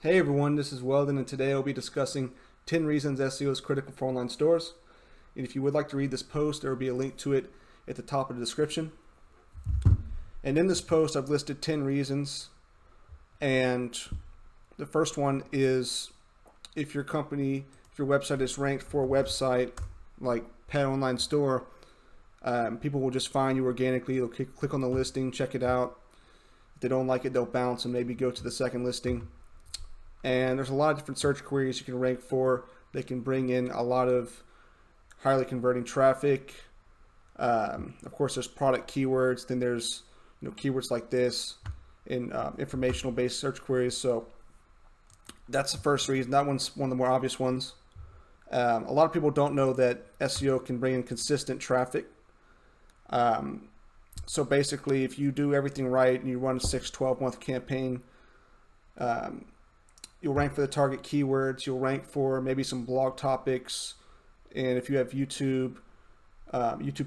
Hey everyone, this is Weldon, and today I'll be discussing 10 reasons SEO is critical for online stores. And if you would like to read this post, there will be a link to it at the top of the description. And in this post, I've listed 10 reasons. And the first one is if your website is ranked for a website like Pet Online Store, people will just find you organically. They'll click on the listing, check it out. If they don't like it, they'll bounce and maybe go to the second listing. And there's a lot of different search queries you can rank for. They can bring in a lot of highly converting traffic. Of course, there's product keywords. Then there's keywords like this in informational based search queries. So that's the first reason. That one's one of the more obvious ones. A lot of people don't know that SEO can bring in consistent traffic. So basically, if you do everything right and you run a 6-12 month campaign, you'll rank for the target keywords. You'll rank for maybe some blog topics, and if you have YouTube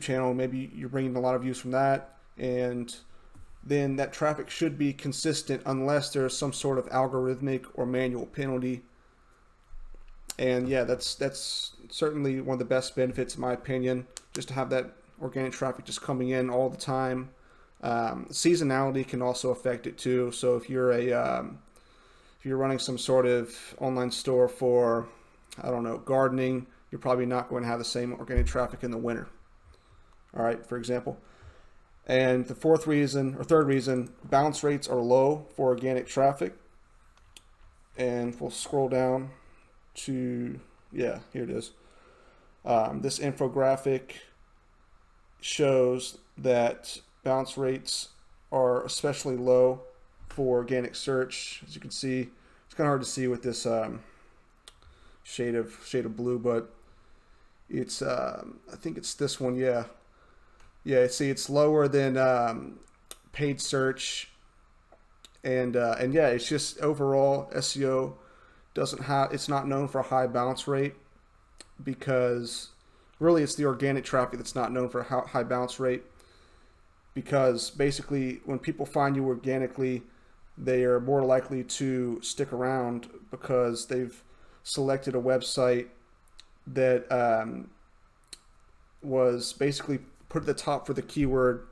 channel, maybe you're bringing a lot of views from that, and then that traffic should be consistent unless there's some sort of algorithmic or manual penalty. And yeah, that's certainly one of the best benefits in my opinion, just to have that organic traffic just coming in all the time. Seasonality can also affect it too. So if you're running some sort of online store for, I don't know, gardening, you're probably not going to have the same organic traffic in the winter. All right, for example. And the third reason, bounce rates are low for organic traffic. And we'll scroll down to, here it is. This infographic shows that bounce rates are especially low for organic search. As you can see, it's kind of hard to see with this shade of blue, but it's I think it's this one. See, it's lower than paid search, and yeah, it's just overall SEO it's not known for a high bounce rate, because really it's the organic traffic that's not known for a high bounce rate, because basically when people find you organically, they are more likely to stick around because they've selected a website that was basically put at the top for the keyword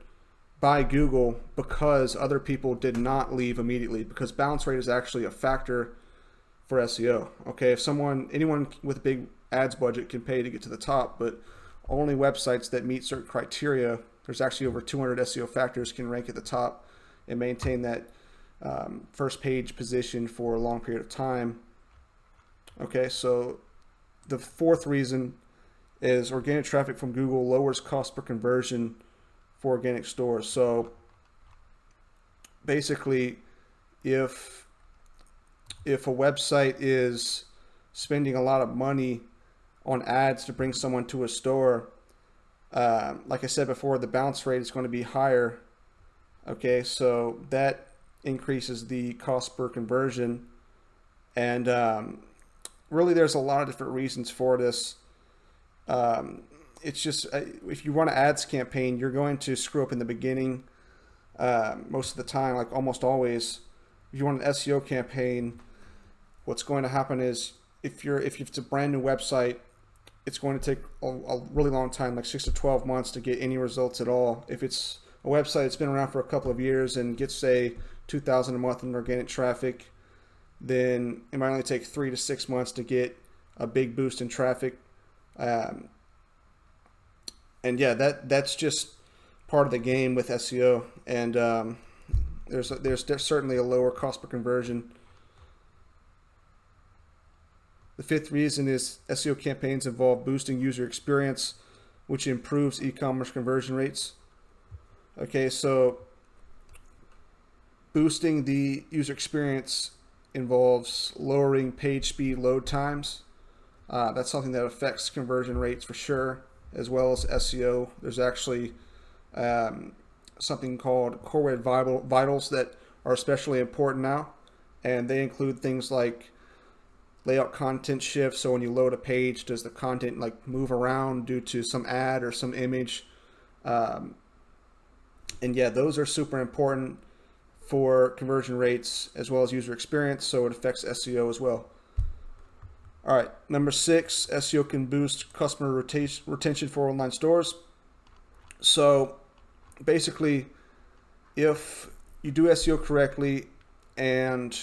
by Google because other people did not leave immediately, because bounce rate is actually a factor for SEO. Okay, if anyone with a big ads budget can pay to get to the top, but only websites that meet certain criteria, there's actually over 200 SEO factors, can rank at the top and maintain that first page position for a long period of time. Okay, so the fourth reason is organic traffic from Google lowers cost per conversion for organic stores. So basically, if a website is spending a lot of money on ads to bring someone to a store, like I said before, the bounce rate is going to be higher. Okay, so that increases the cost per conversion, and really there's a lot of different reasons for this. It's just if you run an ads campaign, you're going to screw up in the beginning most of the time, like almost always. If you run an SEO campaign, what's going to happen is if it's a brand new website, it's going to take a really long time, like 6 to 12 months, to get any results at all. If it's a website that's been around for a couple of years and gets, say, 2,000 a month in organic traffic, then it might only take 3 to 6 months to get a big boost in traffic. And yeah, that's just part of the game with SEO. And there's certainly a lower cost per conversion. The fifth reason is SEO campaigns involve boosting user experience, which improves e-commerce conversion rates. Okay, so boosting the user experience involves lowering page speed load times. That's something that affects conversion rates for sure, as well as SEO. There's actually something called Core Web Vitals that are especially important now, and they include things like layout content shifts. So when you load a page, does the content like move around due to some ad or some image? And yeah, those are super important for conversion rates as well as user experience, so it affects SEO as well. All right, number 6, SEO can boost customer retention for online stores. So basically, if you do SEO correctly and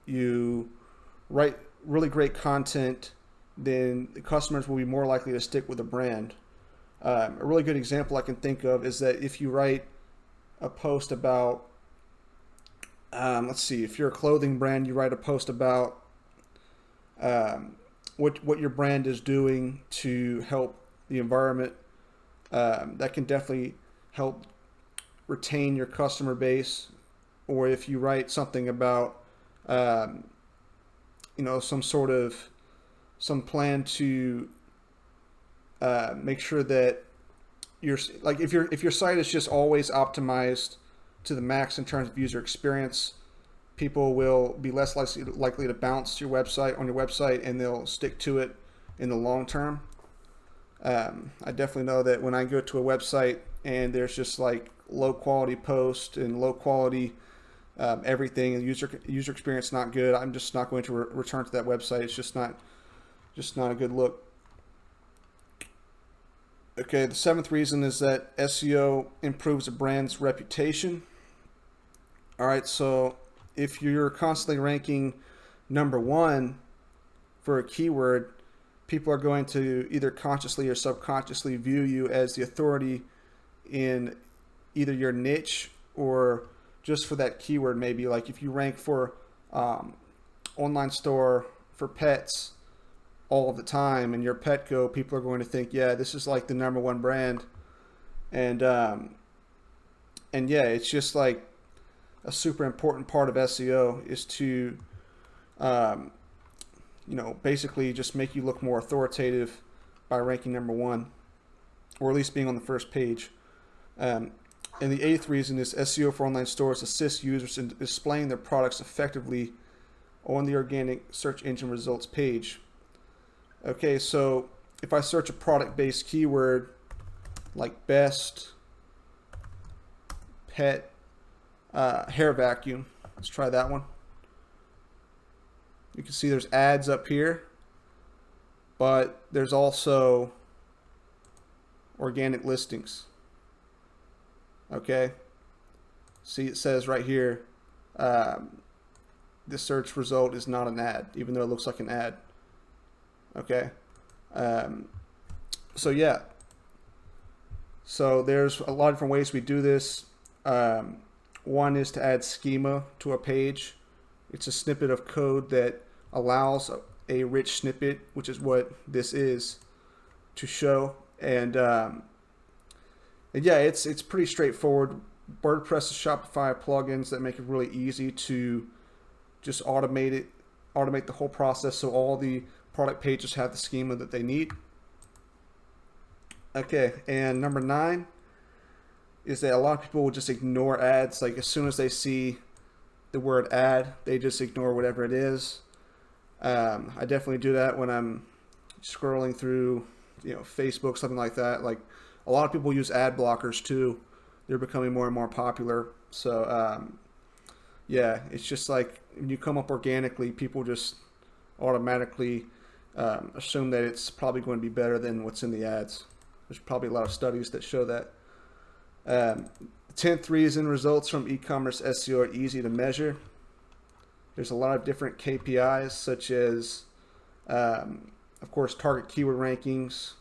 you write really great content, then the customers will be more likely to stick with a brand. A really good example I can think of is that if you write a post about, let's see, if you're a clothing brand, you write a post about what your brand is doing to help the environment, that can definitely help retain your customer base. Or if you write something about some plan to make sure that if your site is just always optimized to the max in terms of user experience, people will be less likely to bounce on your website, and they'll stick to it in the long term. I definitely know that when I go to a website and there's just like low quality post and low quality everything, and user experience not good, I'm just not going to return to that website. It's just not a good look. Okay, the 7th reason is that SEO improves a brand's reputation. All right, so if you're constantly ranking number 1 for a keyword, people are going to either consciously or subconsciously view you as the authority in either your niche or just for that keyword. Maybe like if you rank for online store for pets all of the time and you're Petco, people are going to think, yeah, this is like the number 1 brand. And yeah, it's just like a super important part of SEO is to basically just make you look more authoritative by ranking number 1, or at least being on the first page. And the 8th reason is SEO for online stores assists users in displaying their products effectively on the organic search engine results page. Okay, so if I search a product-based keyword like best pet hair vacuum, let's try that one. You can see there's ads up here, but there's also organic listings. Okay, see it says right here, this search result is not an ad, even though it looks like an ad. Okay, so yeah, so there's a lot of different ways we do this. One is to add schema to a page. It's a snippet of code that allows a rich snippet, which is what this is, to show. And yeah, it's pretty straightforward. WordPress and Shopify plugins that make it really easy to just automate the whole process, so all the product pages have the schema that they need. Okay, and number 9 is that a lot of people will just ignore ads. Like as soon as they see the word ad, they just ignore whatever it is. I definitely do that when I'm scrolling through, Facebook, something like that. Like a lot of people use ad blockers too. They're becoming more and more popular. So yeah, it's just like when you come up organically, people just automatically assume that it's probably going to be better than what's in the ads. There's probably a lot of studies that show that. The 10th reason, results from e-commerce SEO are easy to measure. There's a lot of different KPIs, such as, of course, target keyword rankings.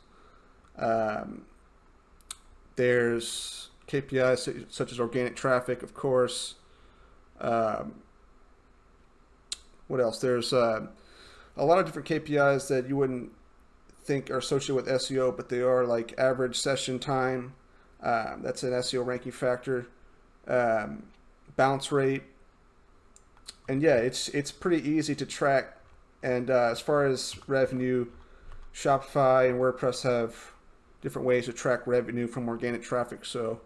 There's KPIs such as organic traffic, of course. What else? There's a lot of different KPIs that you wouldn't think are associated with SEO, but they are, like average session time. That's an SEO ranking factor. Bounce rate. And yeah, it's pretty easy to track. And as far as revenue, Shopify and WordPress have different ways to track revenue from organic traffic, so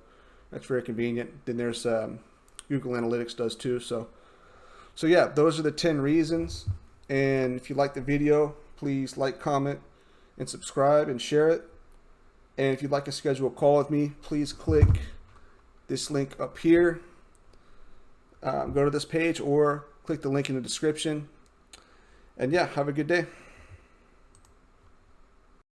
that's very convenient. Then there's Google Analytics does too. So yeah, those are the 10 reasons. And if you like the video, please like, comment, and subscribe and share it. And if you'd like to schedule a call with me, please click this link up here. go to this page or click the link in the description. And yeah, have a good day.